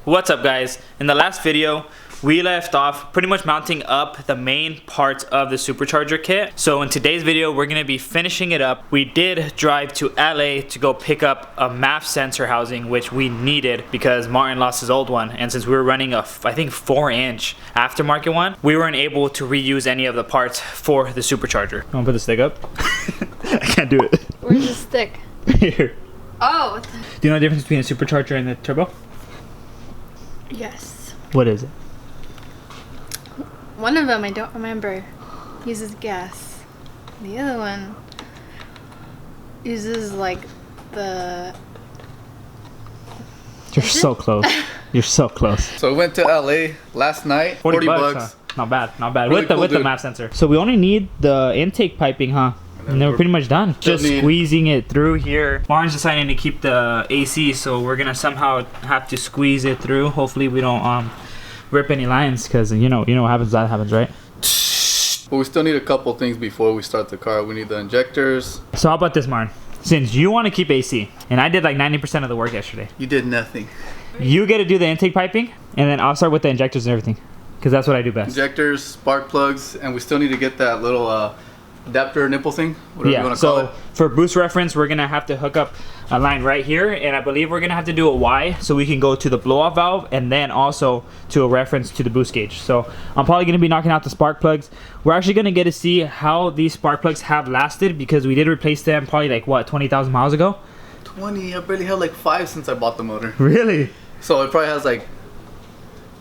What's up, guys? In the last video we left off pretty much mounting up the main parts of the supercharger kit. So in today's video we're going to be finishing it up. We did drive to LA to go pick up a MAF sensor housing, which we needed because Martin lost his old one, and since we were running a I think 4-inch aftermarket one, we weren't able to reuse any of the parts for the supercharger. I'm gonna put the stick up. I can't do it. Where's the stick? Here. Oh. Do you know the difference between a supercharger and the turbo? Yes. What is it? One of them, I don't remember, uses gas. The other one uses like the... You're so close. You're so close. So we went to LA last night. 40 bucks. Huh? Not bad, not bad. Really with the MAF sensor. So we only need the intake piping, huh? And then we're pretty much done. Just squeezing it through here. Martin's deciding to keep the AC, so we're gonna somehow have to squeeze it through. Hopefully we don't rip any lines, because you know what happens, that happens, right? But we still need a couple things before we start the car. We need the injectors. So how about this, Martin? Since you want to keep AC, and I did like 90% of the work yesterday. You did nothing. You get to do the intake piping, and then I'll start with the injectors and everything, because that's what I do best. Injectors, spark plugs, and we still need to get that little adapter nipple thing, whatever you want to call it. For boost reference, we're gonna have to hook up a line right here, and I believe we're gonna have to do a Y so we can go to the blow-off valve and then also to a reference to the boost gauge. So I'm probably gonna be knocking out the spark plugs. We're actually gonna get to see how these spark plugs have lasted, because we did replace them probably like what, 20,000 miles ago? 20. I barely had like 5 since I bought the motor. Really? So it probably has like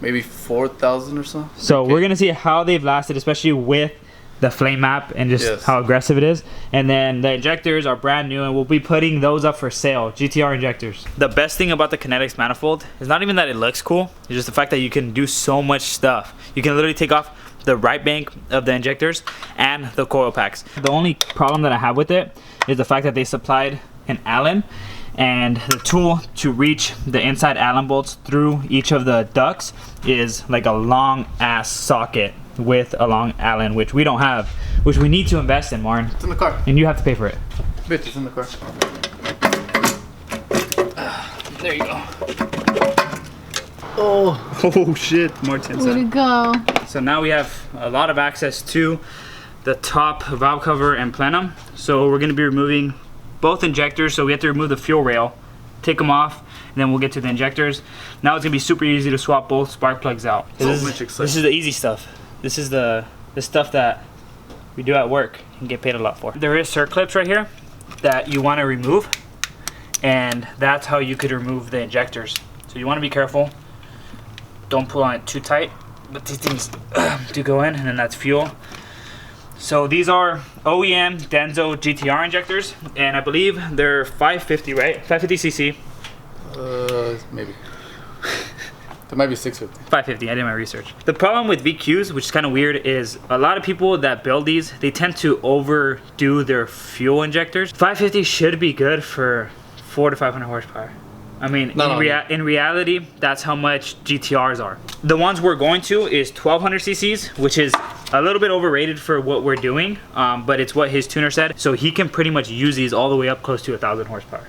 maybe 4,000 or so. So we're gonna see how they've lasted, especially with the flame map and just how aggressive it is. And then the injectors are brand new, and we'll be putting those up for sale. GTR injectors. The best thing about the Kinetics manifold is not even that it looks cool, it's just the fact that you can do so much stuff. You can literally take off the right bank of the injectors and the coil packs. The only problem that I have with it is the fact that they supplied an Allen, and the tool to reach the inside Allen bolts through each of the ducts is like a long ass socket with a long Allen, which we don't have, which we need to invest in, Martin. It's in the car. And you have to pay for it. Bitch, it's in the car. There you go. Oh shit, Martin. Way to go. So now we have a lot of access to the top valve cover and plenum. So we're gonna be removing both injectors. So we have to remove the fuel rail, take them off, and then we'll get to the injectors. Now it's gonna be super easy to swap both spark plugs out. This is the easy stuff. This is the stuff that we do at work and get paid a lot for. There is circlips right here that you want to remove, and that's how you could remove the injectors. So you want to be careful. Don't pull on it too tight, but these things do go in, and then that's fuel. So these are OEM Denso GTR injectors, and I believe they're 550, right? 550 cc. Maybe. It might be 650. 550, I did my research. The problem with VQs, which is kind of weird, is a lot of people that build these, they tend to overdo their fuel injectors. 550 should be good for 400 to 500 horsepower. I mean, in reality, that's how much GTRs are. The ones we're going to is 1200 cc's, which is a little bit overrated for what we're doing, but it's what his tuner said. So he can pretty much use these all the way up close to 1,000 horsepower.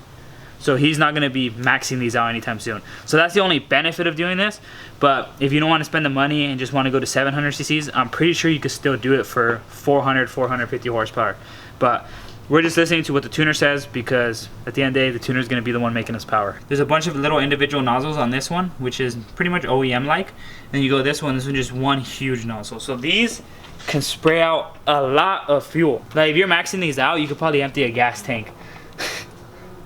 So he's not going to be maxing these out anytime soon. So that's the only benefit of doing this. But if you don't want to spend the money and just want to go to 700 cc's, I'm pretty sure you could still do it for 400, 450 horsepower. But we're just listening to what the tuner says, because at the end of the day, the tuner is going to be the one making us power. There's a bunch of little individual nozzles on this one, which is pretty much OEM-like. And you go this one just one huge nozzle. So these can spray out a lot of fuel. Like if you're maxing these out, you could probably empty a gas tank.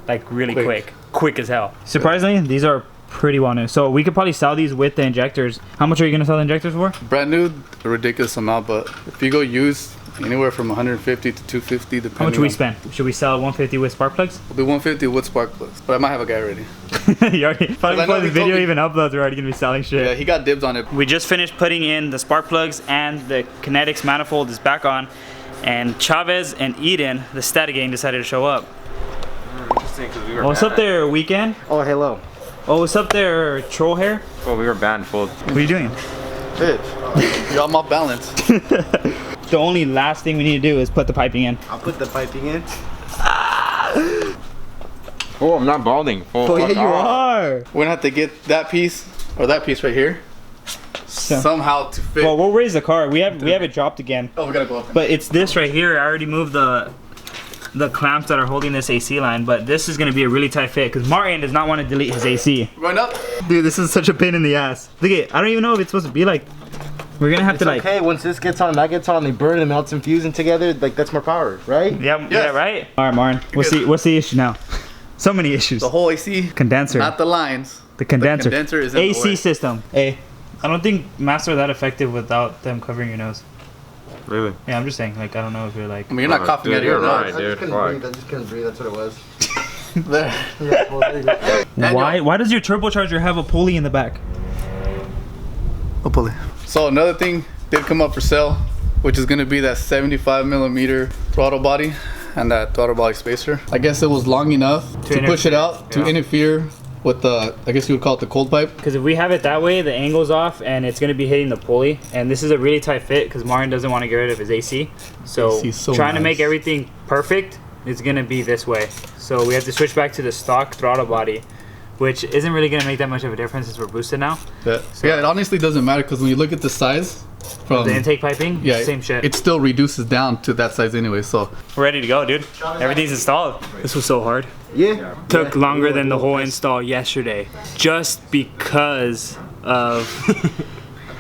Like really quick as hell. Surprisingly, these are pretty well new. So we could probably sell these with the injectors. How much are you gonna sell the injectors for? Brand new, a ridiculous amount, but if you go used, anywhere from 150 to 250 depending. How much should we spend? Should we sell 150 with spark plugs? We'll do 150 with spark plugs, but I might have a guy ready. You already, probably before the video even uploads, we're already gonna be selling shit. Yeah, he got dibs on it. We just finished putting in the spark plugs, and the Kinetics manifold is back on, and Chavez and Eden, the static gang, decided to show up. What's up there, Weekend? Oh, hello. Oh, what's up there, Troll Hair? Oh, we were banned, fool. What are you doing? Bitch, you're off balance. The only last thing we need to do is put the piping in. I'll put the piping in. Oh, I'm not balding. Oh, yeah, you are. We're gonna have to get that piece or that piece right here, somehow to fit. Well, we'll raise the car. We have it dropped again. Oh, we gotta go up. But it's this right here. I already moved the clamps that are holding this AC line, but this is gonna be a really tight fit because Martin does not want to delete his AC. Run up. Dude, this is such a pain in the ass. Look at, I don't even know if it's supposed to be like. We're gonna have to like. Okay, once this gets on, that gets on, they burn and melt and fusing together. Like that's more power, right? Yeah, Yes. yeah, right. All right, Martin. What's the issue now? So many issues. The whole AC Condenser. not the lines. The condenser. The condenser is in AC the way. system. Hey, I don't think masks are that effective without them covering your nose. Really? Yeah, I'm just saying. Like, I don't know if you're like. I mean, you're not coughing dude, at your you're right. nose. I dude, just couldn't fuck. breathe. I just couldn't breathe. That's what it was. There. Yeah, well, there you go. Daniel. Why does your turbocharger have a pulley in the back? Oh, pulley. So another thing did come up for sale, which is gonna be that 75mm throttle body and that throttle body spacer. I guess it was long enough to push it out to interfere with the, I guess you would call it the cold pipe. Because if we have it that way, the angle's off and it's gonna be hitting the pulley. And this is a really tight fit because Martin doesn't want to get rid of his AC. So, AC is so trying to nice. make everything perfect is gonna be this way. So we have to switch back to the stock throttle body, which isn't really gonna make that much of a difference since we're boosted now. Yeah, it honestly doesn't matter because when you look at the size from The intake piping, yeah, same shit. it still reduces down to that size anyway. So We're ready to go, dude. Everything's installed. This was so hard. Yeah. Took longer than the whole install yesterday, just because of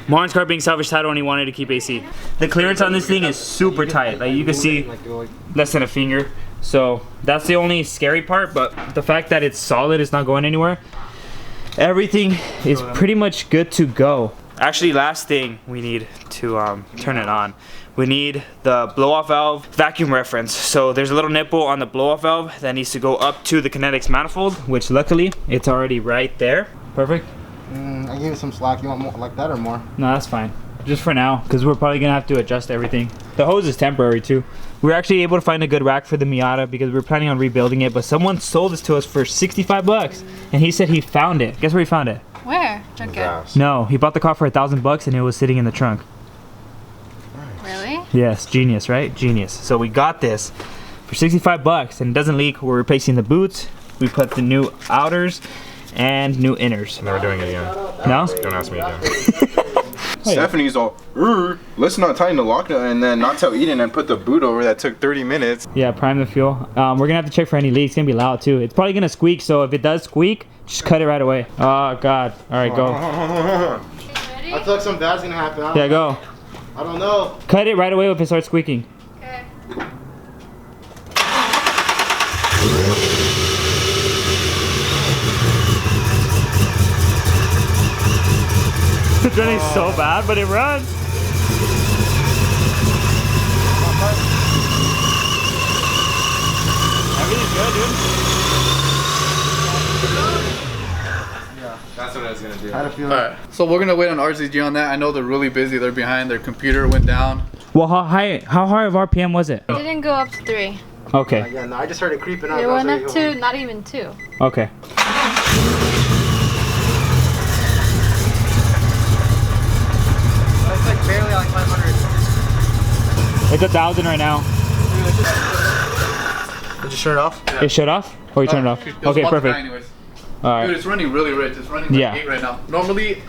Martin's car being salvage title and he wanted to keep AC. The clearance on this thing is super tight. Like you can see, less than a finger. So that's the only scary part. But the fact that it's solid, it's not going anywhere. Everything is pretty much good to go. Actually, last thing we need to turn it on. We need the blow-off valve vacuum reference. So there's a little nipple on the blow-off valve that needs to go up to the kinetics manifold, which luckily it's already right there. Perfect. I gave you some slack. You want more like that or more? No, that's fine. Just for now, because we're probably gonna have to adjust everything. The hose is temporary too. We were actually able to find a good rack for the Miata because we were planning on rebuilding it, but someone sold this to us for 65 bucks, and he said he found it. Guess where he found it? Where? Junkyard. No, he bought the car for $1,000 and it was sitting in the trunk. Really? Yes, genius, right? Genius. So we got this for 65 bucks and it doesn't leak. We're replacing the boots. We put the new outers and new inners. Never doing it again. No? Don't ask me again. Stephanie's all, let's not tighten the lock nut and then not tell Eden and put the boot over that took 30 minutes. Yeah, prime the fuel. We're gonna have to check for any leaks. It's gonna be loud too. It's probably gonna squeak, so if it does squeak, just cut it right away. Oh God. All right, go. I feel like something bad's gonna happen. Yeah, go. I don't know. Cut it right away if it starts squeaking. Okay. It's running so bad, but it runs. Everything's good, dude. That's what I was gonna do. I had a feeling. alright, so we're gonna wait on RZG on that. I know they're really busy. They're behind. Their computer went down. Well, how high of RPM was it? It didn't go up to 3. Okay. Yeah, no, I just heard it creeping up. It I was went like, up to not even 2. Okay. It's like barely like 500. It's 1,000 right now. Did you shut it off? It shut off? Or you turned it off? It was Okay, 1 to 9 perfect. anyways. All Dude, right. it's running really rich. It's running like Yeah. 8 right now. Normally,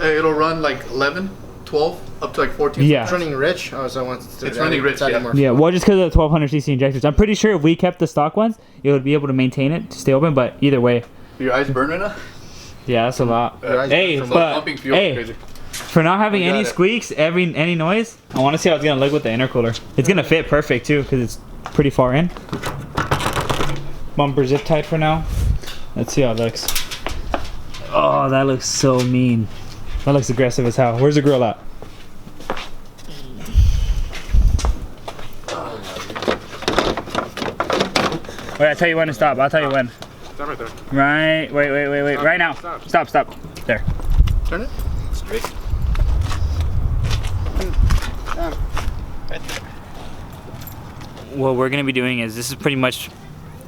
it'll run like 11, 12, up to like 14. Yeah. It's running rich. Oh, so I want to. It's running rich, adding yeah. more. Yeah, well, just because of the 1200cc injectors. I'm pretty sure if we kept the stock ones, it would be able to maintain it to stay open, but either way. Your eyes burn right now? Yeah, that's a lot. Your eyes Hey, from but pumping fuel is hey, crazy. for not having We got any it. squeaks, any noise, I want to see how it's gonna look with the intercooler. It's gonna fit perfect too, because it's pretty far in. Bumper zip tight for now. Let's see how it looks. Oh, that looks so mean. That looks aggressive as hell. Where's the grill at? Wait, I'll tell you when to stop. I'll tell you when. Stop right there. Right, wait. Right now. Stop. There. Turn it. Straight. What we're gonna be doing is, this is pretty much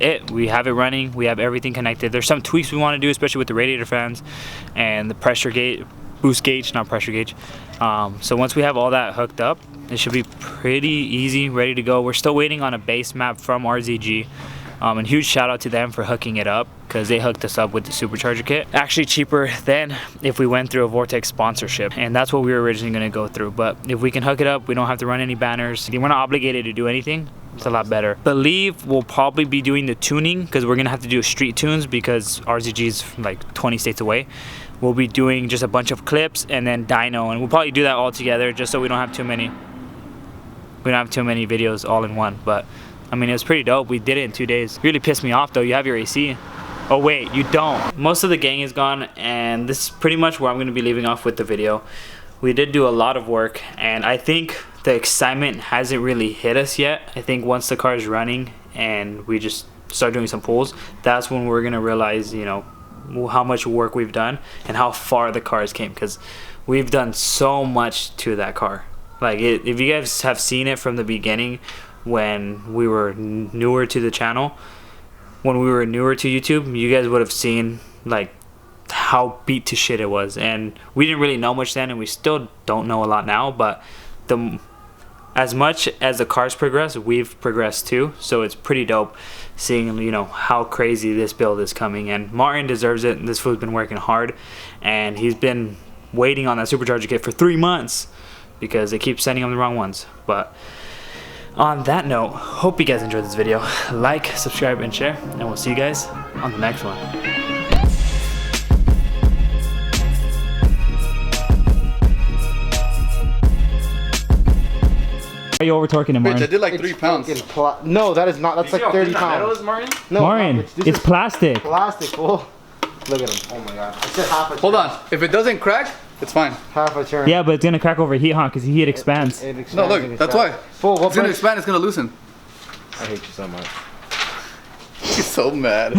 it. We have it running, we have everything connected. There's some tweaks we want to do, especially with the radiator fans and the pressure gauge, boost gauge, not pressure gauge. So once we have all that hooked up, it should be pretty easy, ready to go. We're still waiting on a base map from RZG. And huge shout out to them for hooking it up, because they hooked us up with the supercharger kit. Actually cheaper than if we went through a Vortech sponsorship, and that's what we were originally going to go through. But if we can hook it up, we don't have to run any banners. We're not obligated to do anything. It's a lot better. Believe we'll probably be doing the tuning, because we're going to have to do street tunes because RZG's like 20 states away. We'll be doing just a bunch of clips and then dyno, and we'll probably do that all together just so we don't have too many videos all in one. But I mean, it was pretty dope. We did it in 2 days. Really pissed me off though. You have your AC. Oh wait, you don't. Most of the gang is gone, and this is pretty much where I'm going to be leaving off with the video. We did do a lot of work, and I think the excitement hasn't really hit us yet. I think once the car is running and we just start doing some pulls, that's when we're going to realize, you know, how much work we've done and how far the cars came, because we've done so much to that car. Like, if you guys have seen it from the beginning, when we were newer to the channel, when we were newer to YouTube, you guys would have seen like how beat to shit it was. And we didn't really know much then, and we still don't know a lot now, but as much as the cars progress, we've progressed too. So it's pretty dope seeing, you know, how crazy this build is coming. And Martin deserves it. This fool's been working hard, and he's been waiting on that supercharger kit for 3 months because they keep sending him the wrong ones. But on that note, hope you guys enjoyed this video. Like, subscribe, and share, and we'll see you guys on the next one. Why are you over torquing him, Bitch, I Martin? did like 3 pounds. No, that is not. That's like 30 pounds. No, Martin, this it's is plastic. plastic, fool. Look at him. Oh my god. I said half a turn. Hold on. If it doesn't crack, it's fine. Half a turn. Yeah, but it's gonna crack over heat, huh? Because heat expands. It expands No, look, and that's expands. why. Fool, what It's gonna price? expand, it's gonna loosen. I hate you so much. He's so mad.